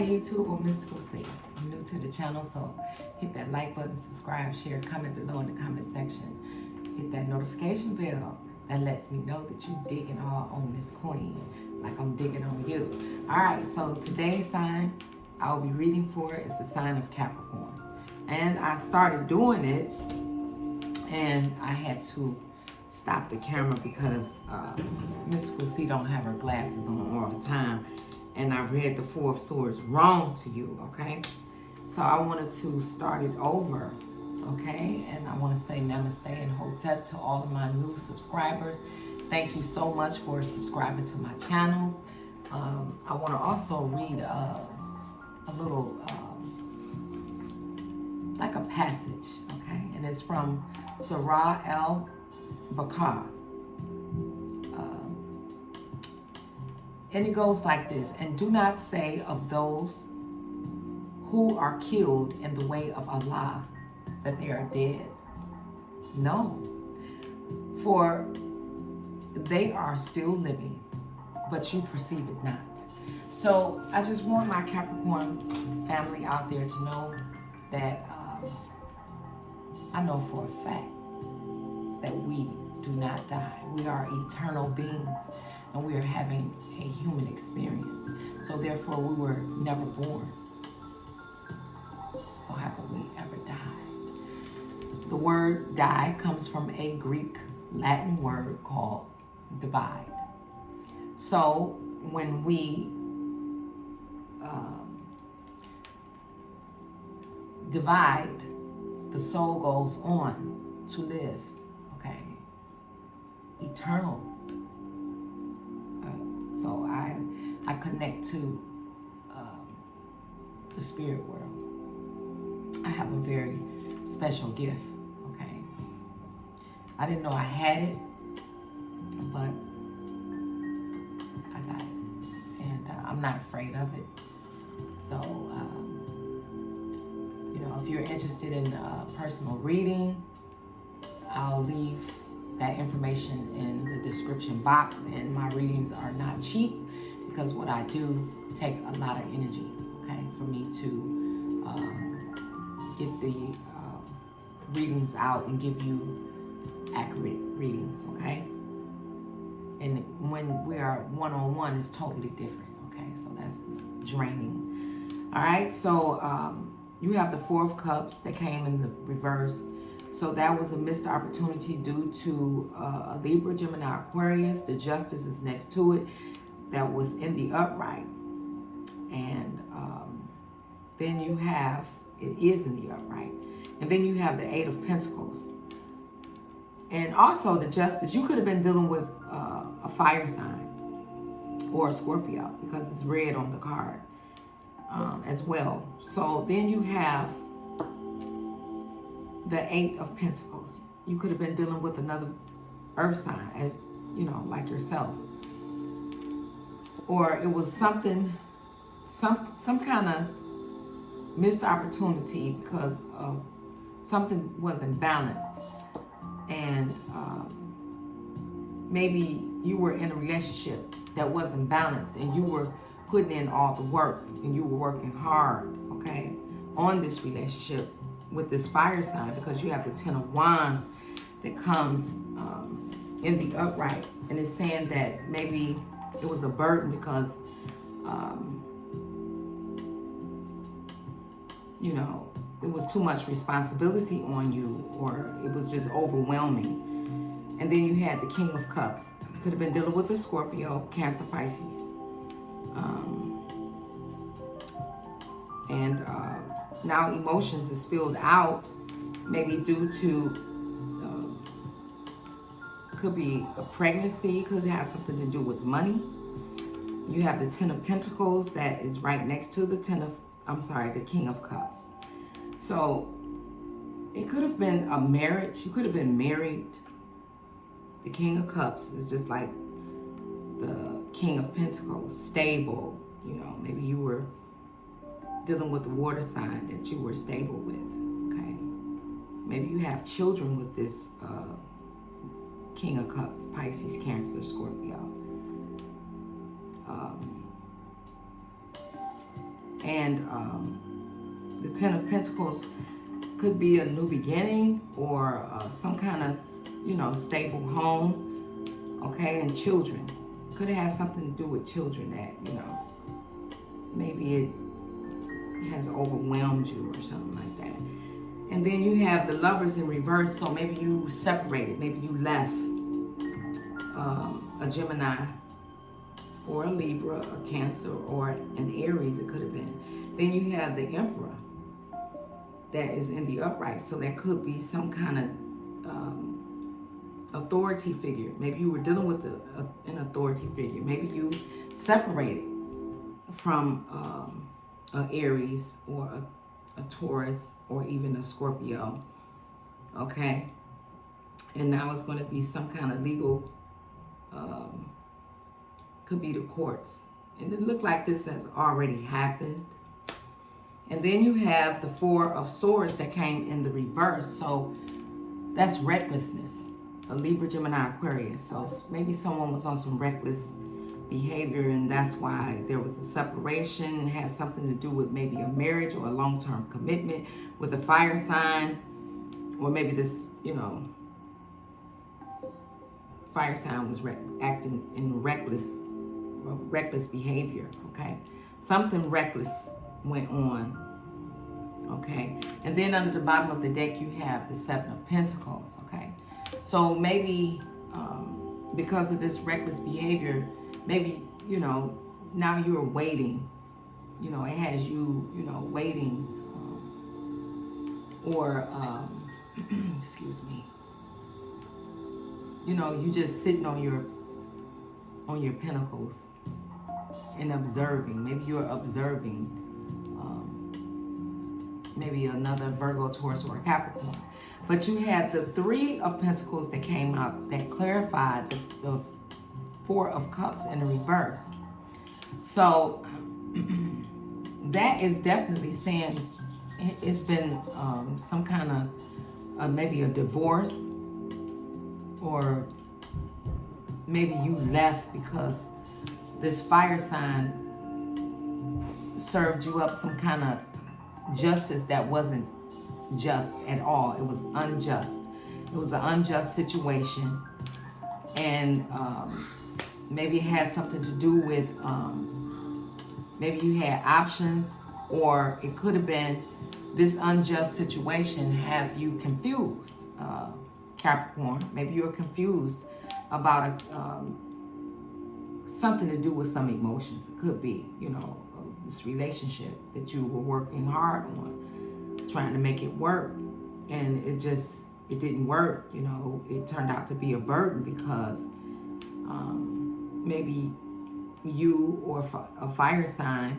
YouTube, I'm Mystical C. I'm new to the channel, so hit that like button, subscribe, share, comment below in the comment section. Hit that notification bell. That lets me know that you digging all on this queen, like I'm digging on you. All right, so today's sign I'll be reading for is the sign of Capricorn. And I started doing it, and I had to stop the camera because Mystical C don't have her glasses on all the time. And I read the Four of Swords wrong to you, okay? So I wanted to start it over, okay? And I want to say namaste and hotep to all of my new subscribers. Thank you so much for subscribing to my channel. I want to also read a little, like a passage, okay? And it's from Surah al-Baqarah. And it goes like this: and do not say of those who are killed in the way of Allah that they are dead. No, for they are still living, but you perceive it not. So I just want my Capricorn family out there to know that I know for a fact that we do not die. We are eternal beings, and we are having a human experience. So therefore, we were never born. So how could we ever die? The word die comes from a Greek Latin word called divide. So when we divide, the soul goes on to live, okay? Eternal. So I connect to the spirit world. I have a very special gift, okay? I didn't know I had it, but I got it. And I'm not afraid of it. So, you know, if you're interested in personal reading, I'll leave that information in the description box. And my readings are not cheap because what I do take a lot of energy, okay, for me to get the readings out and give you accurate readings, okay? And when we are one-on-one, it's totally different, okay? So that's draining. All right, so you have the Four of Cups that came in the reverse. So that was a missed opportunity due to a Libra, Gemini, Aquarius. The Justice is next to it. That was in the upright. And then you have, it is in the upright. And then you have the Eight of Pentacles. And also the Justice, you could have been dealing with a fire sign or a Scorpio because it's red on the card as well. So then you have the Eight of Pentacles. You could have been dealing with another earth sign, as you know, like yourself. Or it was something, some kind of missed opportunity because of something wasn't balanced. And maybe you were in a relationship that wasn't balanced and you were putting in all the work and you were working hard, okay, on this relationship with this fire sign, because you have the Ten of Wands that comes in the upright, and it's saying that maybe it was a burden because you know, it was too much responsibility on you, or it was just overwhelming. And then you had the King of Cups. You could have been dealing with a Scorpio, Cancer, Pisces, and now emotions is spilled out, maybe due to, could be a pregnancy, could have something to do with money. You have the Ten of Pentacles that is right next to the the King of Cups. So it could have been a marriage. You could have been married. The King of Cups is just like the King of Pentacles, stable. You know, maybe you were dealing with the water sign that you were stable with, okay? Maybe you have children with this King of Cups, Pisces, Cancer, Scorpio. And the Ten of Pentacles could be a new beginning or some kind of, you know, stable home, okay, and children. Could have had something to do with children that, you know, maybe it has overwhelmed you or something like that. And then you have the Lovers in reverse, so maybe you separated, maybe you left a Gemini or a Libra, a Cancer, or an Aries, it could have been. Then you have the Emperor that is in the upright, so that could be some kind of authority figure. Maybe you were dealing with an authority figure. Maybe you separated from an Aries or a Taurus or even a Scorpio, okay? And now it's going to be some kind of legal, could be the courts. And it looked like this has already happened. And then you have the Four of Swords that came in the reverse. So that's recklessness. A Libra, Gemini, Aquarius. So maybe someone was on some reckless behavior, and that's why there was a separation. It had something to do with maybe a marriage or a long-term commitment with a fire sign. Or maybe this, you know, fire sign was acting in reckless behavior, okay? Something reckless went on, okay? And then under the bottom of the deck, you have the Seven of Pentacles, okay? So maybe because of this reckless behavior, maybe, you know, now you're waiting. You know, it has you, you know, waiting. Excuse me. You know, you just sitting on your pentacles and observing. Maybe you're observing maybe another Virgo, Taurus, or a Capricorn. But you had the Three of Pentacles that came out that clarified the Four of Cups in the reverse. So that is definitely saying it's been some kind of maybe a divorce, or maybe you left because this fire sign served you up some kind of justice that wasn't just at all. It was unjust. It was an unjust situation. And maybe it had something to do with maybe you had options, or it could have been this unjust situation have you confused, Capricorn. Maybe you were confused about something to do with some emotions. It could be, you know, this relationship that you were working hard on, trying to make it work, and it didn't work. You know, it turned out to be a burden because maybe you or a fire sign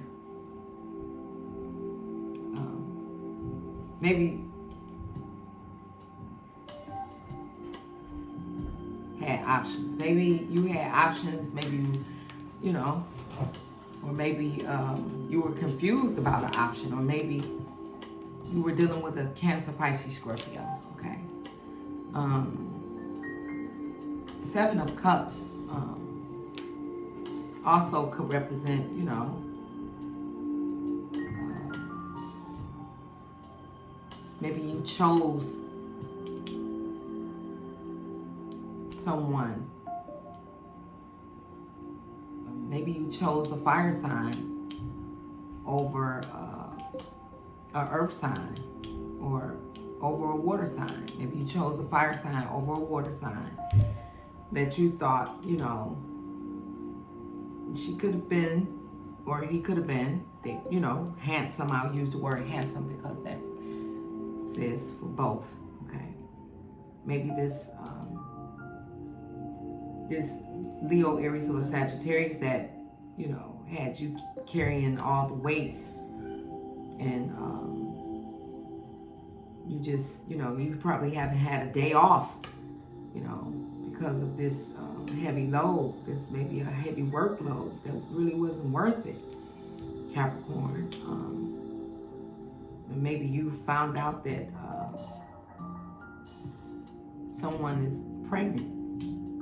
maybe had options. Maybe you had options, maybe you know, or maybe you were confused about an option, or maybe you were dealing with a Cancer, Pisces, Scorpio, okay? Seven of Cups also could represent, you know, maybe you chose someone. Maybe you chose a fire sign over an earth sign, or over a water sign. Maybe you chose a fire sign over a water sign that you thought, you know, she could have been, or he could have been, you know, handsome. I'll use the word handsome because that says for both, okay? Maybe this Leo, Aries, or Sagittarius that, you know, had you carrying all the weight, and you just, you know, you probably haven't had a day off, you know, because of this heavy load, this maybe a heavy workload that really wasn't worth it, Capricorn. And maybe you found out that someone is pregnant.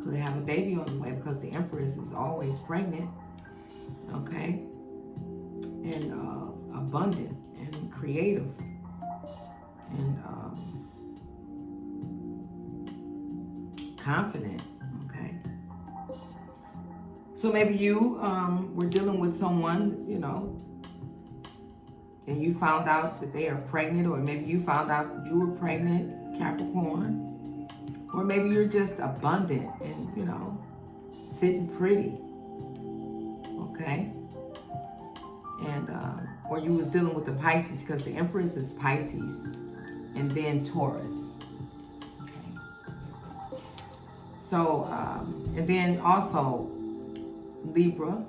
Could have a baby on the way, because the Empress is always pregnant, okay? And abundant and creative and confident. Okay. So maybe you were dealing with someone, you know, and you found out that they are pregnant, or maybe you found out you were pregnant, Capricorn, or maybe you're just abundant and, you know, sitting pretty, okay? And, or you was dealing with the Pisces, because the Empress is Pisces, and then Taurus, okay? So, and then also Libra,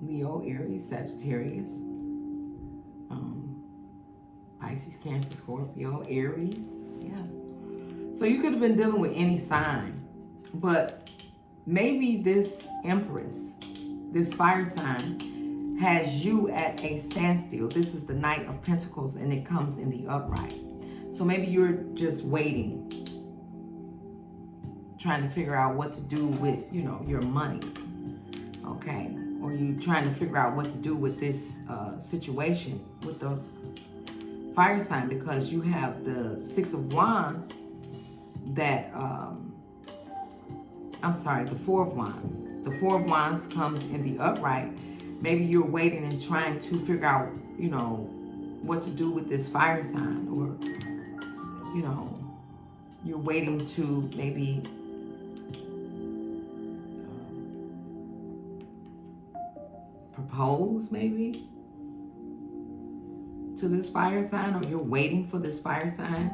Leo, Aries, Sagittarius, Pisces, Cancer, Scorpio, Aries, yeah. So you could have been dealing with any sign, but maybe this Empress, this fire sign, has you at a standstill. This is the Knight of Pentacles, and it comes in the upright. So maybe you're just waiting, trying to figure out what to do with, you know, your money, okay? Or you trying to figure out what to do with this situation with the fire sign, because you have the Six of Wands that, I'm sorry, the Four of Wands. The Four of Wands comes in the upright. Maybe you're waiting and trying to figure out, you know, what to do with this fire sign, or, you know, you're waiting to maybe propose maybe to this fire sign, or you're waiting for this fire sign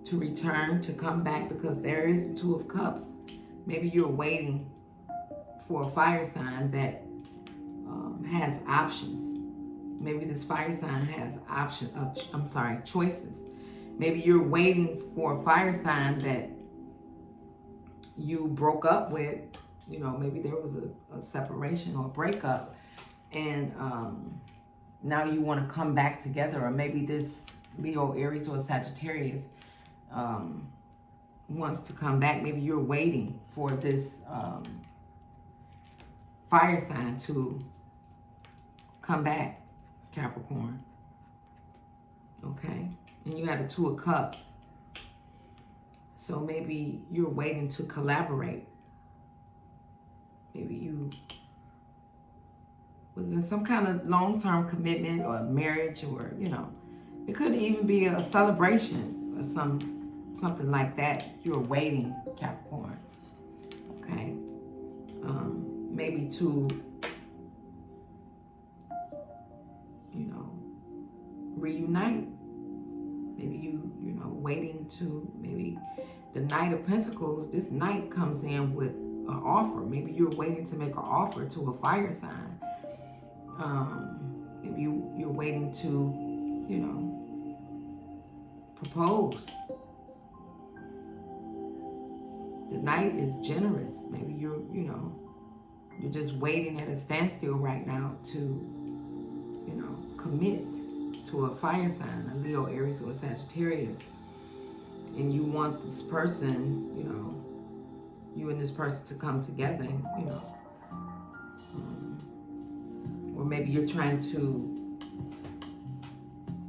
to return, to come back, because there is the Two of Cups. Maybe you're waiting for a fire sign that has options. Maybe this fire sign has choices. Maybe you're waiting for a fire sign that you broke up with. You know, maybe there was a separation or a breakup, and now you want to come back together. Or maybe this Leo, Aries, or Sagittarius wants to come back. Maybe you're waiting for this fire sign to come back, Capricorn. Okay? And you had the Two of Cups. So maybe you're waiting to collaborate. Maybe you was in some kind of long-term commitment or marriage, or, you know, it could even be a celebration or something like that. You're waiting, Capricorn. Okay? Maybe to, you know, reunite. Maybe you know, waiting to, maybe the Knight of Pentacles, this Knight comes in with an offer. Maybe you're waiting to make an offer to a fire sign. Maybe you're waiting to, you know, propose. The Knight is generous. Maybe you're just waiting at a standstill right now to, you know, commit to a fire sign, a Leo, Aries, or a Sagittarius. And you want this person, you know, you and this person to come together, and, you know, or maybe you're trying to,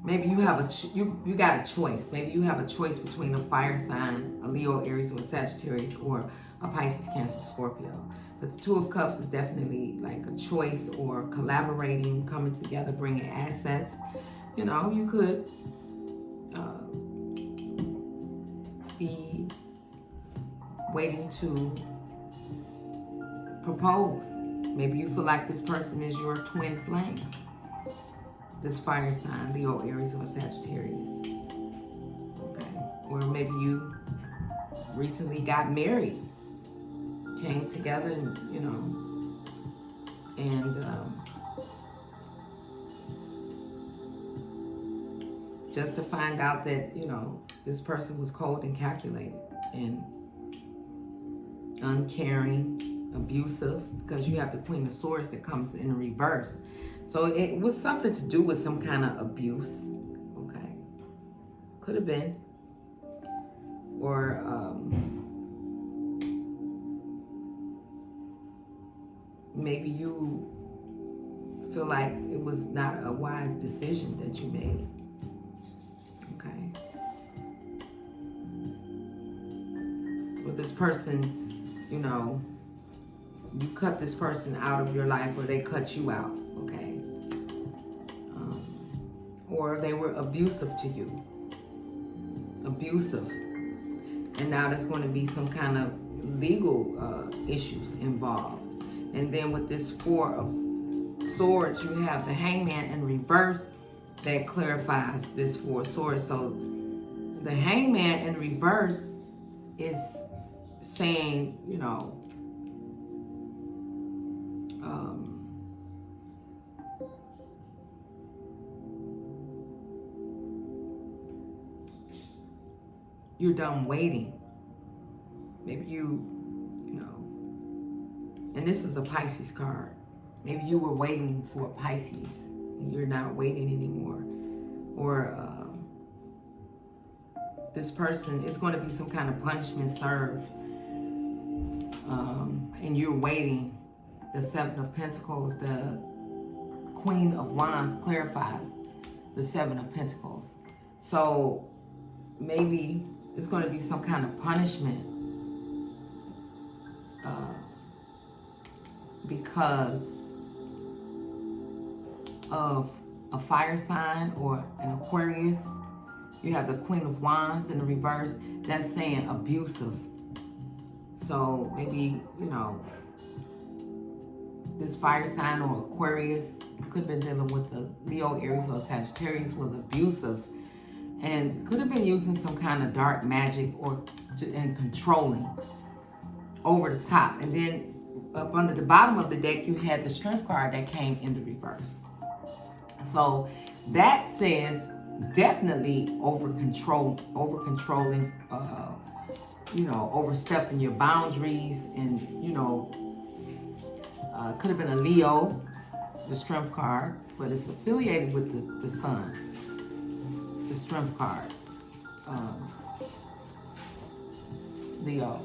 maybe you have you got a choice. Maybe you have a choice between a fire sign, a Leo, Aries, or a Sagittarius, or a Pisces, Cancer, Scorpio. But the Two of Cups is definitely like a choice, or collaborating, coming together, bringing assets. You know, you could be waiting to propose. Maybe you feel like this person is your twin flame. This fire sign, Leo, Aries, or Sagittarius. Okay. Or maybe you recently got married, came together, and, you know, and just to find out that, you know, this person was cold and calculated and uncaring, abusive, because you have the Queen of Swords that comes in reverse. So it was something to do with some kind of abuse. Okay. Could have been. Or maybe you feel like it was not a wise decision that you made. Okay. Or this person, you know, you cut this person out of your life, or they cut you out. Okay. Or they were abusive to you. Abusive. And now there's going to be some kind of legal issues involved. And then with this Four of Swords, you have the Hangman in reverse. That clarifies this Four of Swords. So the Hangman in reverse is saying, you know, you're done waiting. Maybe you know, and this is a Pisces card. Maybe you were waiting for a Pisces. You're not waiting anymore. Or this person, is going to be some kind of punishment served. And you're waiting. The Seven of Pentacles, the Queen of Wands clarifies the Seven of Pentacles. So maybe it's going to be some kind of punishment because of a fire sign or an Aquarius. You have the Queen of Wands in the reverse. That's saying abusive. So maybe, you know, this fire sign or Aquarius, could have been dealing with the Leo, Aries, or Sagittarius, was abusive. And could have been using some kind of dark magic and controlling over the top. And then up under the bottom of the deck, you had the Strength card that came in the reverse. So that says definitely over-controlling, you know, overstepping your boundaries. And, you know, could have been a Leo, the Strength card, but it's affiliated with the Sun. The Strength card, Leo.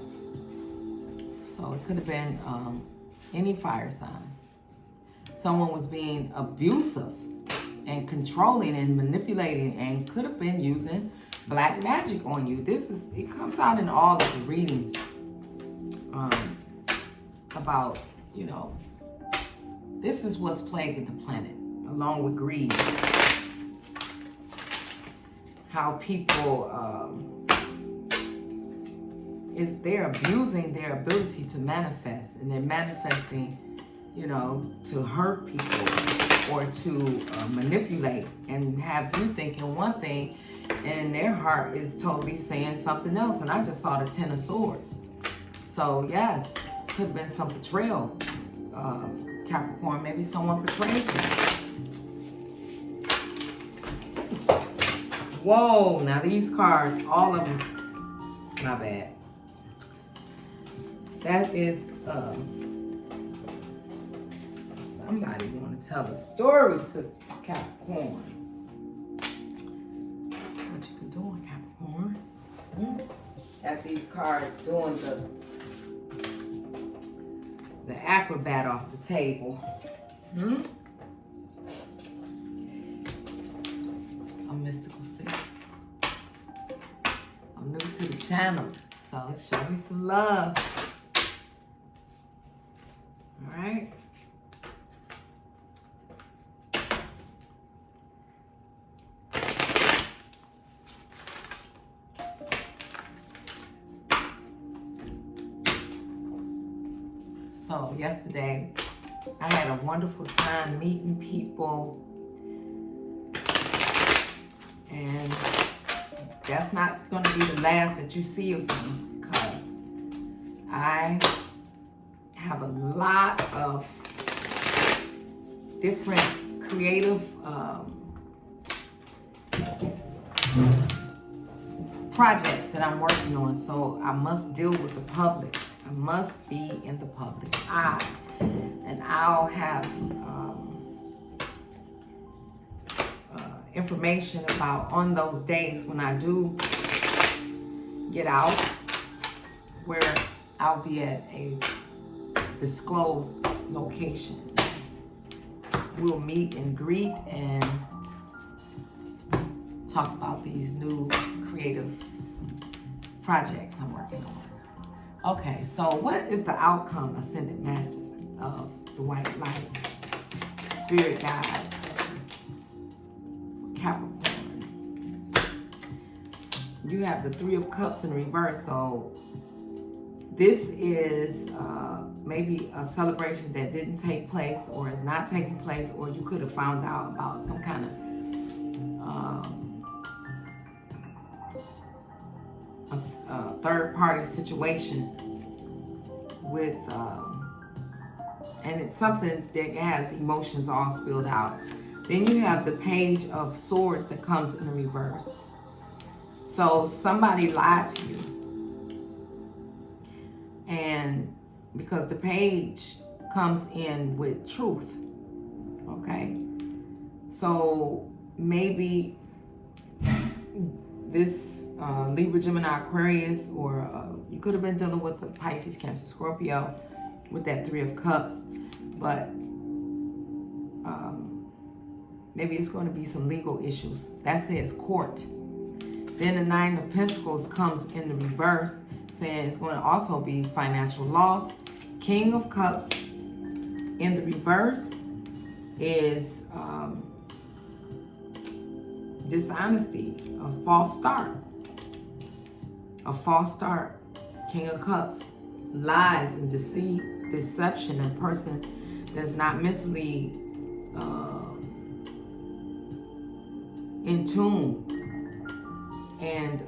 So it could have been any fire sign. Someone was being abusive and controlling and manipulating, and could have been using black magic on you. It comes out in all of the readings about, you know, this is what's plaguing the planet, along with greed. How people, they're abusing their ability to manifest, and they're manifesting, you know, to hurt people or to manipulate and have you thinking one thing, and their heart is totally saying something else. And I just saw the Ten of Swords. So yes, could have been some betrayal, Capricorn. Maybe someone betrayed you. Whoa, now these cards, all of them, my bad. That is, somebody want to tell a story to Capricorn. What you been doing, Capricorn? Got these cards doing the acrobat off the table. I'm mystical. I'm new to the channel, so show me some love. All right. So yesterday, I had a wonderful time meeting people, and that's not going to be the last that you see of me, because I have a lot of different creative projects that I'm working on. So I must deal with the public. I must be in the public eye. And I'll have information about on those days when I do get out, where I'll be at a disclosed location. We'll meet and greet and talk about these new creative projects I'm working on. Okay, so what is the outcome, Ascended Masters, of the white light, spirit guides, Capricorn? You have the Three of Cups in reverse, so this is maybe a celebration that didn't take place or is not taking place, or you could have found out about some kind of a third-party situation with, and it's something that has emotions all spilled out. Then you have the Page of Swords that comes in reverse. So somebody lied to you. And because the page comes in with truth, okay? So maybe this Libra, Gemini, Aquarius, or you could have been dealing with a Pisces, Cancer, Scorpio with that Three of Cups, but maybe it's going to be some legal issues. That says court. Then the Nine of Pentacles comes in the reverse, saying it's going to also be financial loss. King of Cups in the reverse is dishonesty, a false start. A false start. King of Cups, lies and deceit, deception, a person that's not mentally in tune. And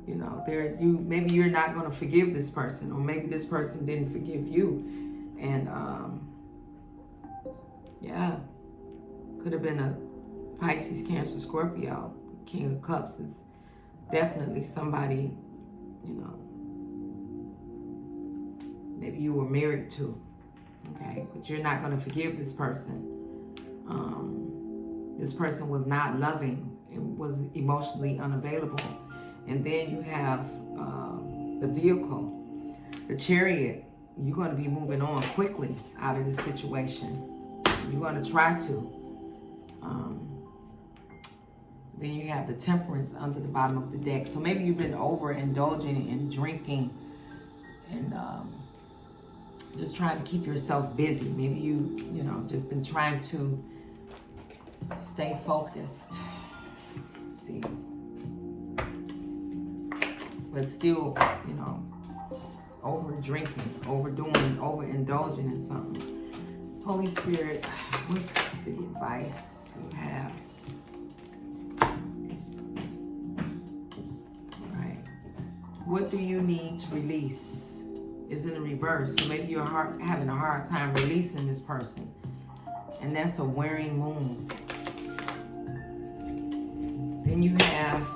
you know, maybe you're not going to forgive this person, or maybe this person didn't forgive you. And yeah, could have been a Pisces, Cancer, Scorpio. King of Cups is definitely somebody, you know, maybe you were married to, okay, but you're not going to forgive this person. This person was not loving and was emotionally unavailable. And then you have the vehicle, the Chariot. You're going to be moving on quickly out of this situation. You're going to try to. Then you have the Temperance under the bottom of the deck. So maybe you've been overindulging in drinking and just trying to keep yourself busy. Maybe you know, just been trying to stay focused. Let's see. But still, you know, over drinking, overdoing, overindulging in something. Holy Spirit, what's the advice you have? Right. What do you need to release? Is in the reverse. So maybe you're having a hard time releasing this person. And that's a wearing moon. Then you have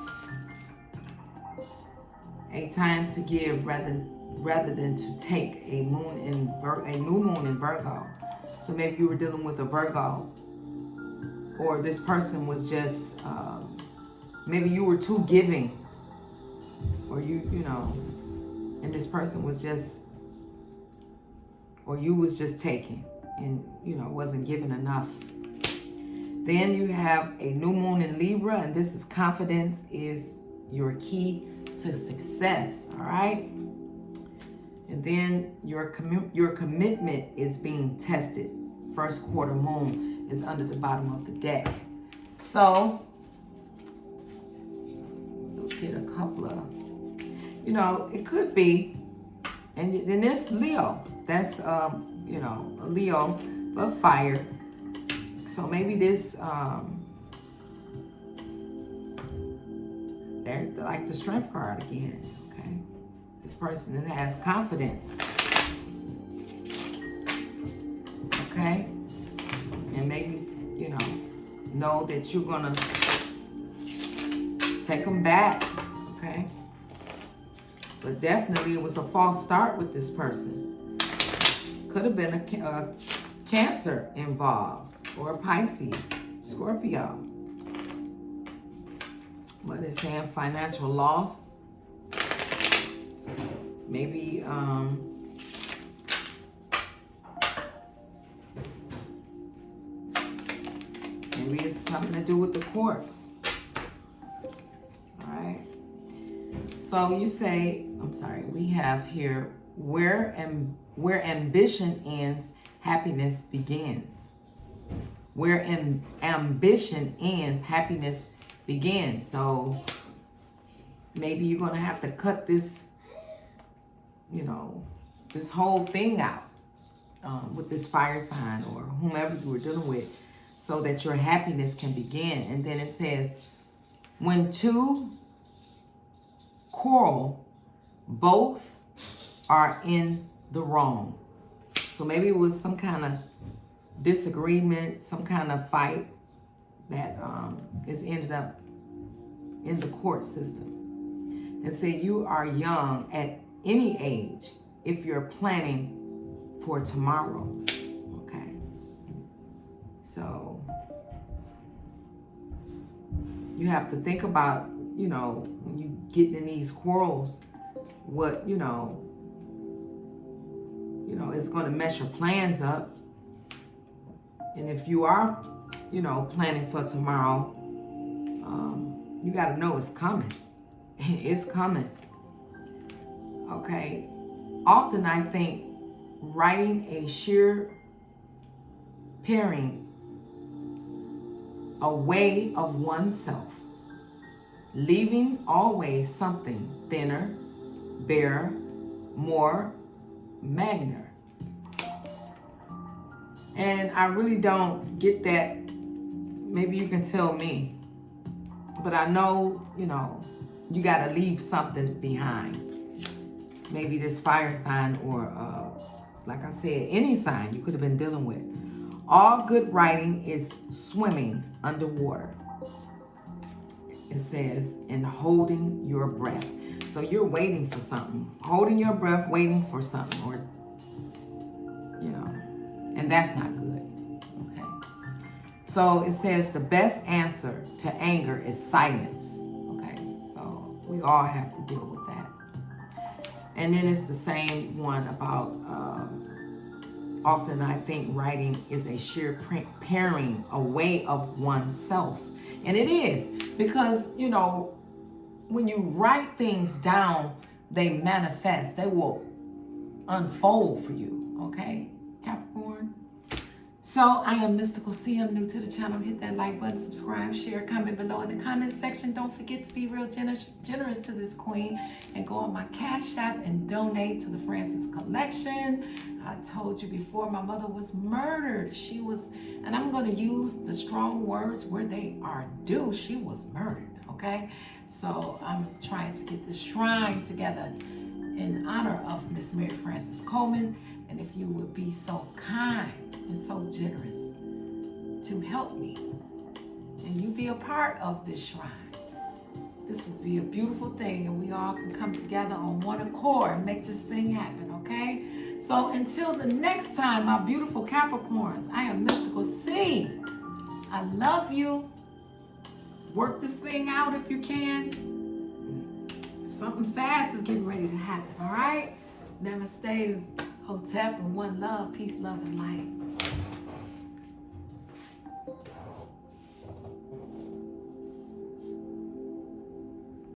a time to give rather than to take. A new moon in Virgo. So maybe you were dealing with a Virgo, or this person was just maybe you were too giving, or you know, and this person was just, or you was just taking and, you know, wasn't giving enough. Then you have a new moon in Libra, and this is confidence is your key to success, all right? And then your commitment is being tested. First quarter moon is under the bottom of the deck. So, let's get a couple of, you know, it could be, and then this Leo, that's, you know, a Leo, but fire. So maybe this, they're like the Strength card again, okay? This person that has confidence, okay? And maybe, you know that you're gonna take them back, okay? But definitely it was a false start with this person. Could have been a Cancer involved, or a Pisces, Scorpio. But it's saying financial loss. Maybe maybe it's something to do with the courts. All right. So you say, I'm sorry, we have here, where ambition ends, happiness begins. Where ambition ends, happiness begins. So maybe you're going to have to cut this, you know, this whole thing out with this fire sign or whomever you were dealing with, so that your happiness can begin. And then it says, when two quarrel, both are in the wrong. So maybe it was some kind of disagreement, some kind of fight that is ended up in the court system. And say you are young at any age if you're planning for tomorrow. Okay. So you have to think about, you know, when you get in these quarrels, what, you know, it's going to mess your plans up. And if you are, you know, planning for tomorrow, you got to know it's coming. It's coming. Okay. Often I think writing a sheer paring away of oneself, leaving always something thinner, barer, more magner. And I really don't get that. Maybe you can tell me. But I know, you know, you got to leave something behind. Maybe this fire sign or, like I said, any sign you could have been dealing with. All good writing is swimming underwater. It says, and holding your breath. So you're waiting for something. Holding your breath, waiting for something. Or, you know, and that's not good. Okay. So it says the best answer to anger is silence. Okay. So we all have to deal with that. And then it's the same one about, often I think writing is a sheer paring away of oneself. And it is, because, you know, when you write things down, they manifest. They will unfold for you. Okay, Capricorn? So I am Mystical C. I'm new to the channel. Hit that like button, subscribe, share, comment below in the comment section. Don't forget to be real generous to this queen and go on my Cash App and donate to the Francis Collection. I told you before, my mother was murdered. She was, and I'm going to use the strong words where they are due. She was murdered, okay? So I'm trying to get this shrine together in honor of Miss Mary Frances Coleman. And if you would be so kind and so generous to help me, and you be a part of this shrine, this would be a beautiful thing, and we all can come together on one accord and make this thing happen, okay? So until the next time, my beautiful Capricorns, I am Mystical C. I love you. Work this thing out if you can. Something fast is getting ready to happen, all right? Namaste, Hotep, and one love, peace, love, and light.